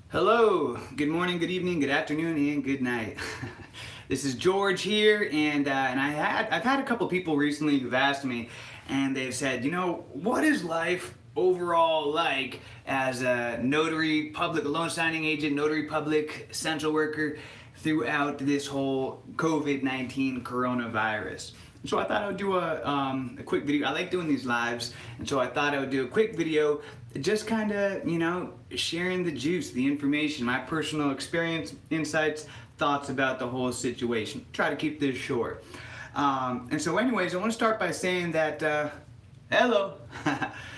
Hello, good morning, good evening, good afternoon, and good night. This is George here, and I've had a couple people recently who've asked me, and they've said, what is life overall like as a notary public loan signing agent, notary public essential worker throughout this whole COVID-19 coronavirus? So I thought I would do a quick video. I like doing these lives, and so I thought I would do a quick video, just kind of, sharing the juice, the information, my personal experience, insights, thoughts about the whole situation. Try to keep this short. And so anyways, I want to start by saying that, hello,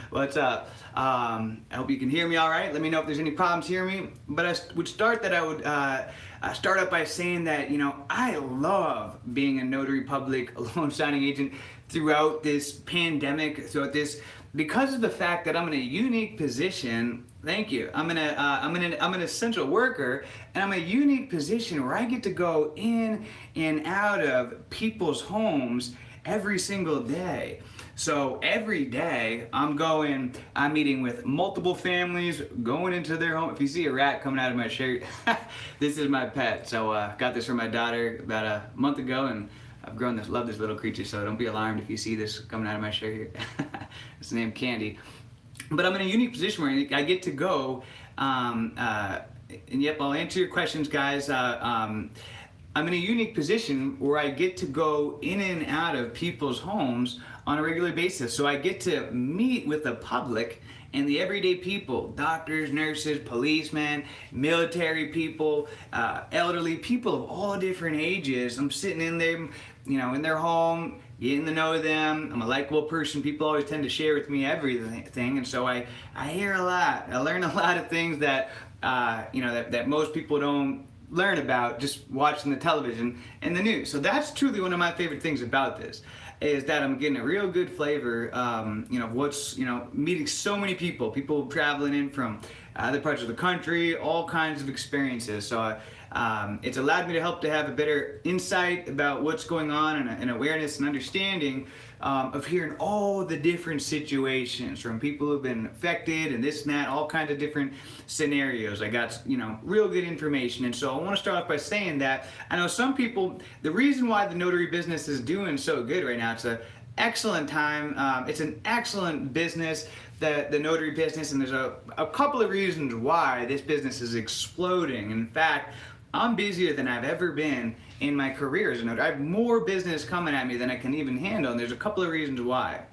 what's up? I hope you can hear me all right. Let me know if there's any problems hearing me. But I would start out by saying that, I love being a notary public loan signing agent throughout this pandemic, because of the fact that I'm in a unique position. Thank you. I'm an essential worker, and I'm in a unique position where I get to go in and out of people's homes every single day. So every day I'm meeting with multiple families, going into their home. If you see a rat coming out of my shirt, this is my pet. So got this from my daughter about a month ago, and I've love this little creature, so don't be alarmed if you see this coming out of my shirt here. It's named Candy. But I'm in a unique position where I get to go, and yep, I'll answer your questions, guys. I'm in a unique position where I get to go in and out of people's homes on a regular basis. So I get to meet with the public and the everyday people, doctors, nurses, policemen, military people, elderly people of all different ages. I'm sitting in there, in their home, getting to know them. I'm a likable person. People always tend to share with me everything, and so I hear a lot. I learn a lot of things that that most people don't learn about just watching the television and the news. So that's truly one of my favorite things about this, is that I'm getting a real good flavor, meeting so many people traveling in from other parts of the country, all kinds of experiences. So it's allowed me to have a better insight about what's going on, and awareness and understanding of hearing all the different situations from people who've been affected and this and that, all kinds of different scenarios. I got, real good information. And so I want to start off by saying that I know some people, the reason why the notary business is doing so good right now, it's an excellent time. It's an excellent business, the notary business, and there's a couple of reasons why this business is exploding. In fact, I'm busier than I've ever been in my career as a notary. I have more business coming at me than I can even handle, and there's a couple of reasons why.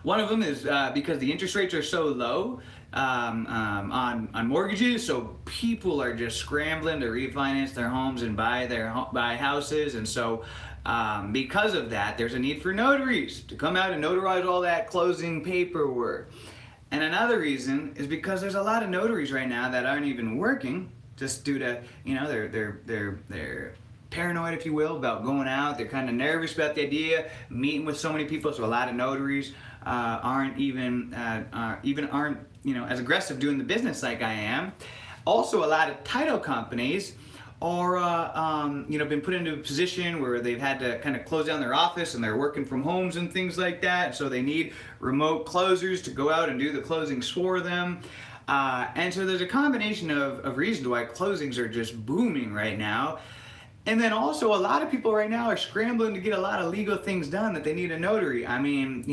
One of them is because the interest rates are so low on mortgages, so people are just scrambling to refinance their homes and buy houses, and so because of that, there's a need for notaries to come out and notarize all that closing paperwork. And another reason is because there's a lot of notaries right now that aren't even working, just due to, they're paranoid, if you will, about going out. They're kind of nervous about the idea, meeting with so many people. So a lot of notaries aren't as aggressive doing the business like I am. Also, a lot of title companies are, been put into a position where they've had to kind of close down their office, and they're working from homes and things like that. So they need remote closers to go out and do the closings for them. And so there's a combination of reasons why closings are just booming right now. And then also a lot of people right now are scrambling to get a lot of legal things done that they need a notary. I mean,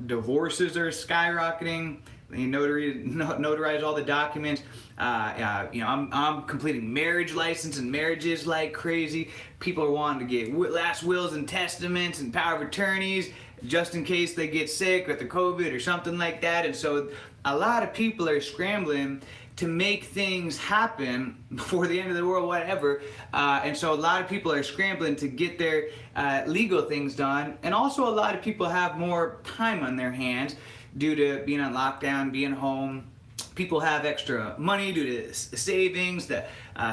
divorces are skyrocketing. They notarize all the documents. I'm completing marriage license and marriages like crazy. People are wanting to get last wills and testaments and power of attorneys just in case they get sick with the COVID or something like that. And so a lot of people are scrambling to make things happen before the end of the world, whatever. And so a lot of people are scrambling to get their legal things done. And also a lot of people have more time on their hands due to being on lockdown, being home. People have extra money due to savings, the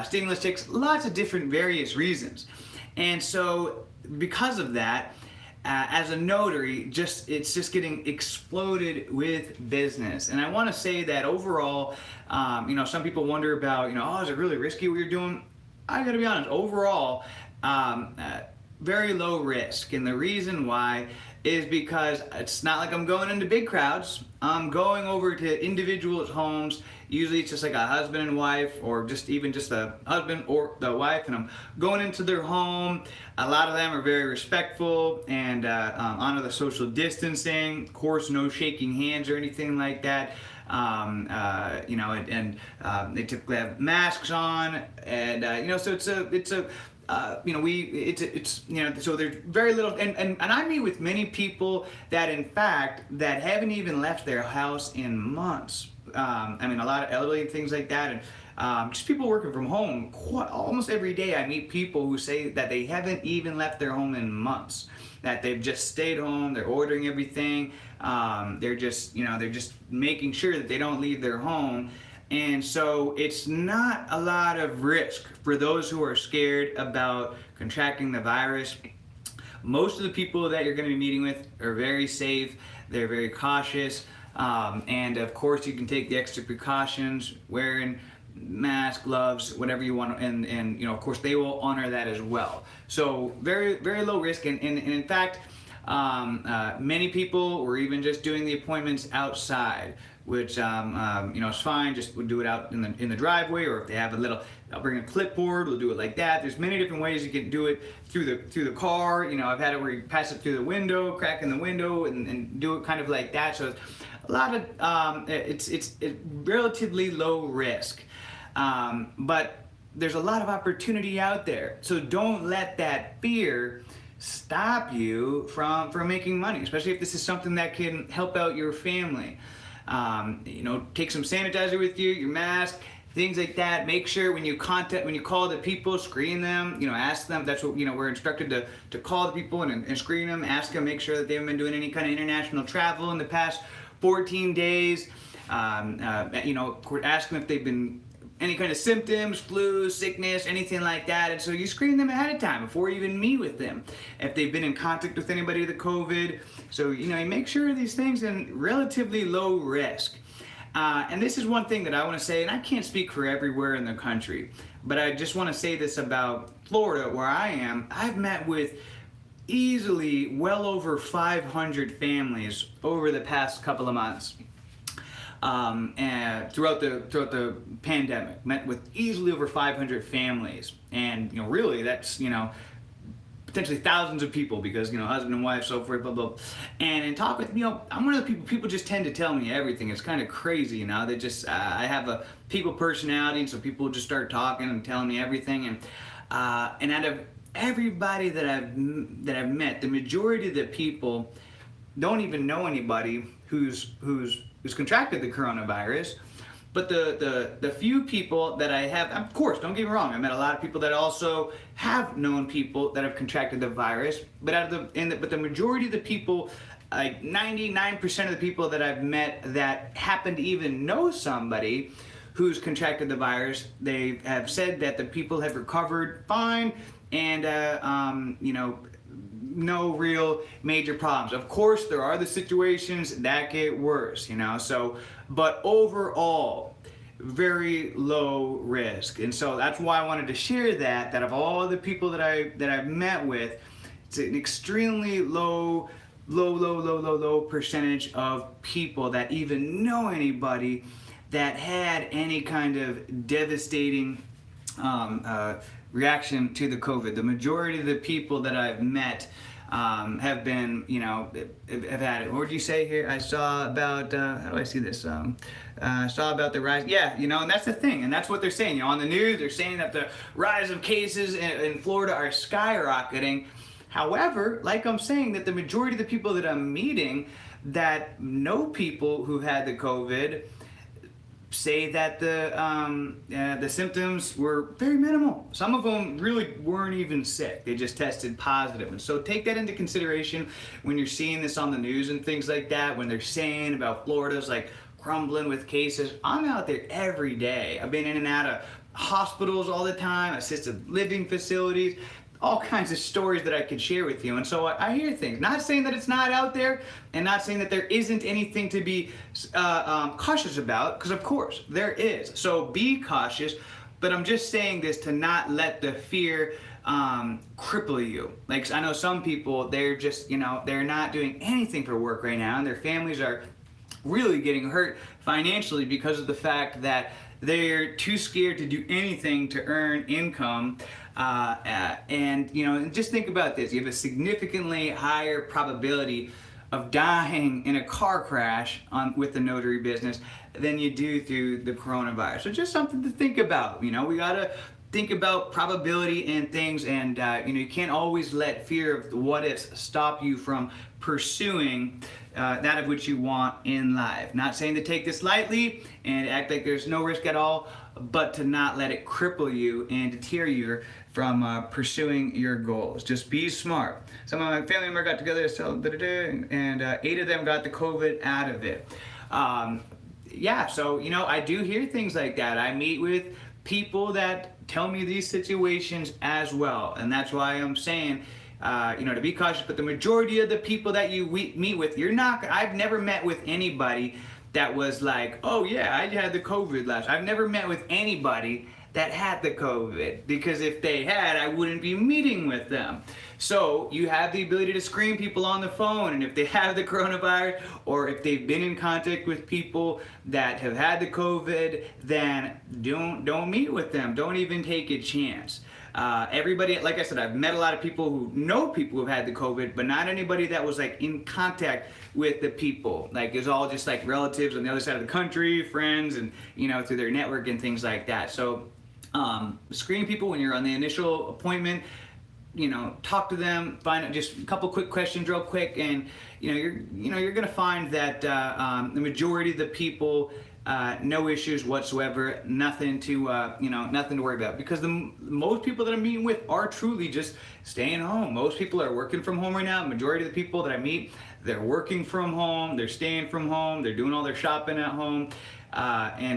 stimulus checks, lots of different various reasons. And so because of that, as a notary, it's just getting exploded with business. And I want to say that overall, some people wonder about, is it really risky what you're doing? I got to be honest, overall, very low risk. And the reason why is because it's not like I'm going into big crowds. going over to individuals' homes. Usually it's just like a husband and wife, or just even just the husband or the wife, and I'm going into their home. A lot of them are very respectful and honor the social distancing. Of course, no shaking hands or anything like that. They typically have masks on, and so so there's very little, and I meet with many people that in fact that haven't even left their house in months. A lot of elderly and things like that, and just people working from home. Almost every day I meet people who say that they haven't even left their home in months, that they've just stayed home, they're ordering everything, they're just making sure that they don't leave their home. And so it's not a lot of risk for those who are scared about contracting the virus. Most of the people that you're going to be meeting with are very safe, they're very cautious, and of course you can take the extra precautions, wearing mask, gloves, whatever you want, and of course they will honor that as well. So very, very low risk, and in fact, many people were even just doing the appointments outside, which is fine. Just we'll do it out in the driveway, or if they have I'll bring a clipboard, we'll do it like that. There's many different ways you can do it through the car. I've had it where you pass it through the window, crack in the window, and do it kind of like that. So a lot of it's relatively low risk, but there's a lot of opportunity out there. So don't let that fear stop you from making money, especially if this is something that can help out your family. Take some sanitizer with you, your mask, things like that. Make sure when you call the people, screen them, ask them. That's what, we're instructed to call the people and screen them, ask them, make sure that they haven't been doing any kind of international travel in the past 14 days. Ask them if they've been any kind of symptoms, flu, sickness, anything like that. And so you screen them ahead of time before you even meet with them, if they've been in contact with anybody with the COVID. So, you make sure these things in relatively low risk. And this is one thing that I want to say, and I can't speak for everywhere in the country, but I just want to say this about Florida, where I am. I've met with easily well over 500 families over the past couple of months. And throughout the pandemic, met with easily over 500 families, and really that's potentially thousands of people, because husband and wife, so forth, blah blah. And talk with I'm one of the people just tend to tell me everything. It's kind of crazy, they just I have a people personality, and so people just start talking and telling me everything, and out of everybody that I've met, the majority of the people don't even know anybody who's contracted the coronavirus. But the few people that I have, of course, don't get me wrong, I met a lot of people that also have known people that have contracted the virus. But but the majority of the people, like 99% of the people that I've met that happen to even know somebody who's contracted the virus, they have said that the people have recovered fine, and no real major problems. Of course, there are the situations that get worse, but overall, very low risk. And so that's why I wanted to share that of all the people that I've met with, it's an extremely low percentage of people that even know anybody that had any kind of devastating reaction to the COVID. The majority of the people that I've met have been, have had it. What would you say here? I saw about, how do I see this? I saw about the rise. Yeah, and that's the thing. And that's what they're saying. On the news, they're saying that the rise of cases in Florida are skyrocketing. However, like I'm saying, that the majority of the people that I'm meeting that know people who've had the COVID say that the symptoms were very minimal. Some of them really weren't even sick. They just tested positive. And so take that into consideration when you're seeing this on the news and things like that, when they're saying about Florida's like crumbling with cases. I'm out there every day. I've been in and out of hospitals all the time, assisted living facilities, all kinds of stories that I could share with you. And so I hear things. Not saying that it's not out there, and not saying that there isn't anything to be cautious about, because of course there is. So be cautious, but I'm just saying this to not let the fear cripple you. Like, I know some people, they're just, they're not doing anything for work right now, and their families are really getting hurt financially because of the fact that they're too scared to do anything to earn income. And just think about this: you have a significantly higher probability of dying in a car crash with the notary business than you do through the coronavirus. So just something to think about. We gotta think about probability and things, and you can't always let fear of the what ifs stop you from pursuing that of which you want in life. Not saying to take this lightly and act like there's no risk at all, but to not let it cripple you and deter you from pursuing your goals. Just be smart. Some of my family members got together, and 8 of them got the COVID out of it. So I do hear things like that. I meet with people that tell me these situations as well, and that's why I'm saying to be cautious. But the majority of the people that you meet with, I've never met with anybody that was like, oh yeah, I had the COVID last. I've never met with anybody that had the COVID, because if they had, I wouldn't be meeting with them. So you have the ability to screen people on the phone, and if they have the coronavirus, or if they've been in contact with people that have had the COVID, then don't meet with them. Don't even take a chance. Everybody, like I said, I've met a lot of people who know people who've had the COVID, but not anybody that was like in contact with the people. Like it's all just like relatives on the other side of the country, friends, and through their network and things like that. So screen people when you're on the initial appointment. Talk to them, find out just a couple quick questions real quick, and you're gonna find that the majority of the people, no issues whatsoever, nothing to worry about, because most people that I'm meeting with are truly just staying home. Most people are working from home right now. The majority of the people that I meet, they're working from home, they're staying from home, they're doing all their shopping at home,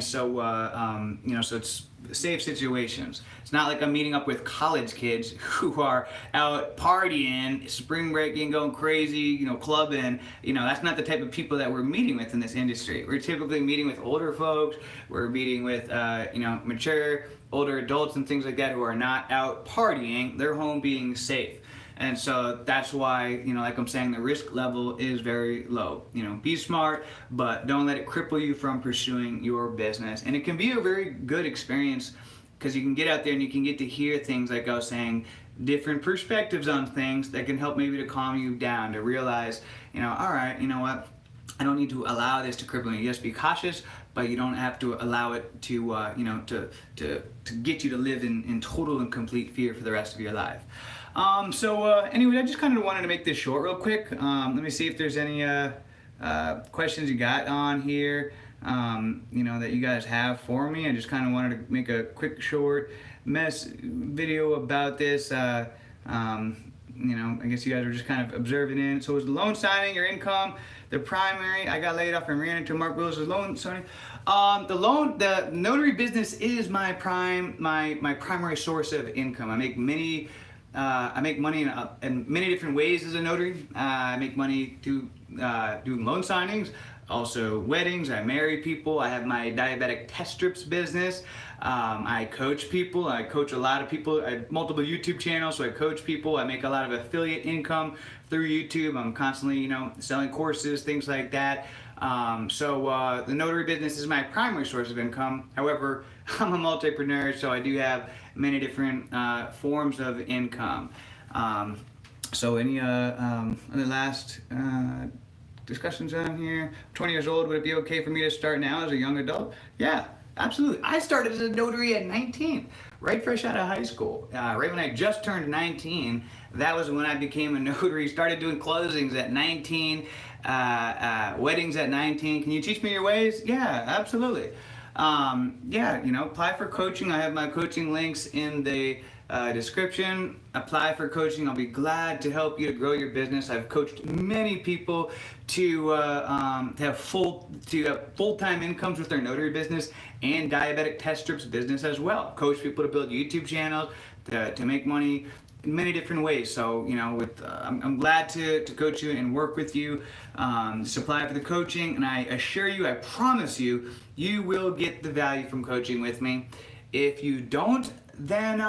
so it's safe situations. It's not like I'm meeting up with college kids who are out partying, spring breaking, going crazy, clubbing. That's not the type of people that we're meeting with in this industry. We're typically meeting with older folks. We're meeting with, mature, older adults and things like that who are not out partying. They're home being safe. And so that's why, like I'm saying, the risk level is very low. Be smart, but don't let it cripple you from pursuing your business. And it can be a very good experience, because you can get out there and you can get to hear things, like I was saying, different perspectives on things that can help maybe to calm you down, to realize, all right, you know what? I don't need to allow this to cripple me. Yes, be cautious, but you don't have to allow it to get you to live in total and complete fear for the rest of your life. Anyway, I just kind of wanted to make this short real quick. Let me see if there's any questions you got on here, that you guys have for me. I just kind of wanted to make a quick short video about this. I guess you guys are just kind of observing it. So is the loan signing your income? The primary, I got laid off and ran into Mark Willis's loan signing. The notary business is my primary source of income. I make money in many different ways as a notary. I make money doing loan signings, also weddings. I marry people. I have my diabetic test strips business. I coach people. I coach a lot of people. I have multiple YouTube channels, so I coach people. I make a lot of affiliate income through YouTube. I'm constantly, selling courses, things like that. The notary business is my primary source of income. However, I'm a multipreneur, so I do have many different forms of income. Any other last discussions on here? I'm 20 years old. Would it be okay for me to start now as a young adult? Yeah, absolutely. I started as a notary at 19, right fresh out of high school. Right when I just turned 19, that was when I became a notary. Started doing closings at 19, weddings at 19. Can you teach me your ways? Yeah, absolutely. Apply for coaching. I have my coaching links in the description. Apply for coaching. I'll be glad to help you to grow your business. I've coached many people to have full-time incomes with their notary business and diabetic test strips business as well. Coach people to build YouTube channels, to make money in many different ways. So, I'm glad to coach you and work with you. Just apply for the coaching, and I assure you, I promise you, you will get the value from coaching with me. If you don't, then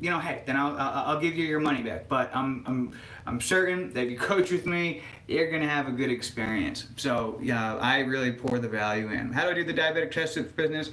hey, then I'll give you your money back. But I'm certain that if you coach with me, you're gonna have a good experience. So yeah, I really pour the value in. How do I do the diabetic test strips business?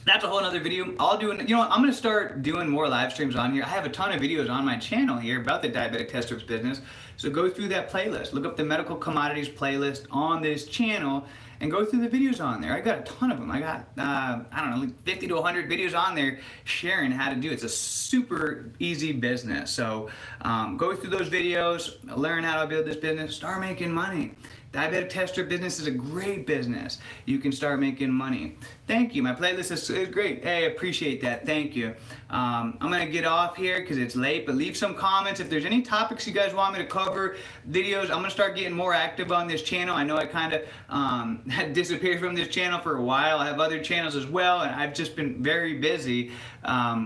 That's a whole other video. I'll do, I'm going to start doing more live streams on here. I have a ton of videos on my channel here about the diabetic test strips business. So go through that playlist. Look up the medical commodities playlist on this channel and go through the videos on there. I got a ton of them. I got, I don't know, like 50 to 100 videos on there sharing how to do it. It's a super easy business. So go through those videos, learn how to build this business, start making money. Diabetic test strip business is a great business. You can start making money. Thank you. My playlist is great. Hey, I appreciate that. Thank you. I'm going to get off here because it's late, but leave some comments. If there's any topics you guys want me to cover, videos, I'm going to start getting more active on this channel. I know I kind of had disappeared from this channel for a while. I have other channels as well, and I've just been very busy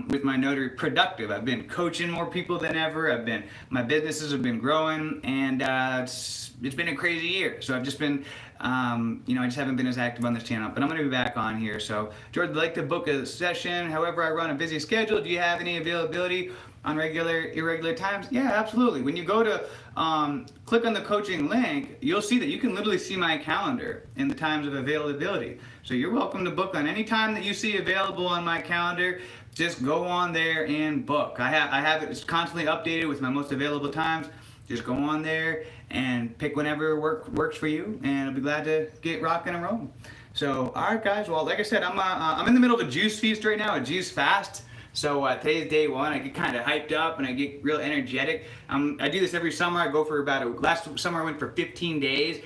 with my Notary productive. I've been coaching more people than ever. My businesses have been growing, and it's been a crazy year. So I've just been, I just haven't been as active on this channel, but I'm going to be back on here. So George, I'd like to book a session. However, I run a busy schedule. Do you have any availability on irregular times? Yeah, absolutely. When you go to click on the coaching link, you'll see that you can literally see my calendar and the times of availability. So you're welcome to book on any time that you see available on my calendar. Just go on there and book. I have it, it's constantly updated with my most available times. Just go on there and pick whenever works for you, and I'll be glad to get rocking and rolling. So, all right, guys. Well, like I said, I'm in the middle of a juice feast right now, a juice fast. So today's day one. I get kind of hyped up and I get real energetic. I do this every summer. I go for last summer I went for 15 days.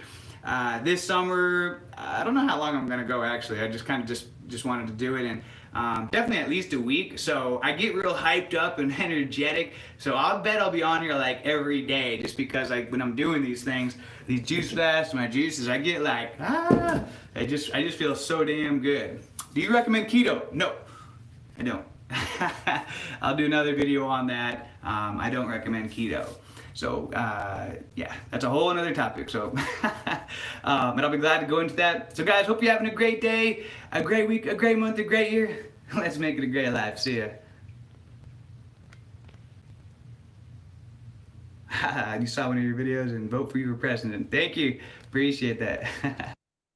This summer, I don't know how long I'm gonna go actually. I just kind of just wanted to do it, and definitely at least a week. So I get real hyped up and energetic. So I'll bet I'll be on here like every day, just because when I'm doing these things, these juice fasts, my juices, I get like, I just feel so damn good. Do you recommend keto? No, I don't. I'll do another video on that. I don't recommend keto. So yeah, that's a whole another topic. So but I'll be glad to go into that. So guys, hope you're having a great day, a great week, a great month, a great year. Let's make it a great life. See ya. You saw one of your videos and vote for you for president. Thank you. Appreciate that.